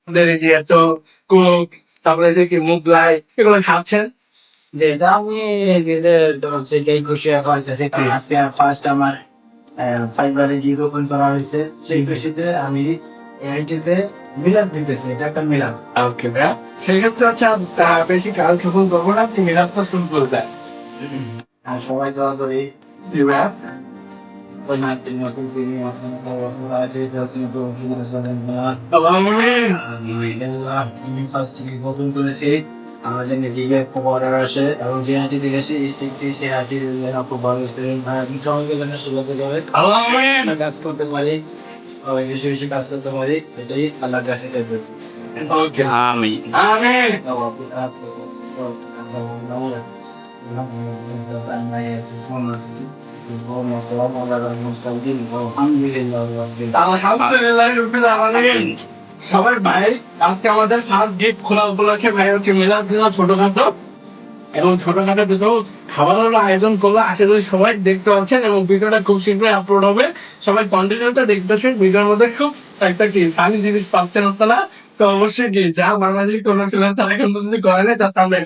আমাদের এই যে এত কোক, তারপরে যে কি মুগলাই এগুলো খাচ্ছেন? যে এটা আমি নিজের তরফ থেকেই খুশি এখন আজকে ফার্স্ট আমার ফাইবারে গিগ ওপেন করা হয়েছে সেই খুশিতে আমি এআইটিতে মিলাদ দিতেছি, এটা একটা মিলাদ। ওকে ভাইয়া। সেক্ষেত্রে হচ্ছে বেশি কাল ক্ষেপণ করবো না, আপনি মিলাদ তো শুরু করে দেন। আর সবাই দোয়া করি জি ভাইয়া। ওই নাইনটিন নতুন তিনি আছেন আমি ফার্স্ট গিগ ওপেন করেছি, আমাদের গিগে খুব অর্ডার আসে এবং যে আইটি থেকে শিখছি সেই আইটি খুব ভালো সবাইকে যেন সুযোগ করে আমিন। কাজ করতে পারি, বেশি বেশি কাজ করতে পারি, এটাই আল্লাহর কাছে চাইতেছি। ওকে। আমিন। আমিন। আলহামদুলিল্লাহ রাব্বিল আলামিন। সবাই ভাই, আজকে আমাদের ফার্স্ট গিফট খোলা উপলক্ষে ভাই হচ্ছে মিলাদ দিলাম ছোটখাটো, এবং ছোটখাটো কিছু খাবারের আয়োজন করলো। আশা করি সবাই দেখতে পাচ্ছেন এবং ভিডিওটা খুব শীঘ্রই আপলোড হবে। সবাই কন্টিনিউটা দেখতেছেন, ভিডিওর মধ্যে খুব একটা কি ফানি জিনিস পাচ্ছেন আপনারা। তো অবশ্যই কি যা বাংলাদেশি কোনো ফিল্ম তারা এখন পর্যন্ত করে নাই, জাস্ট আমরা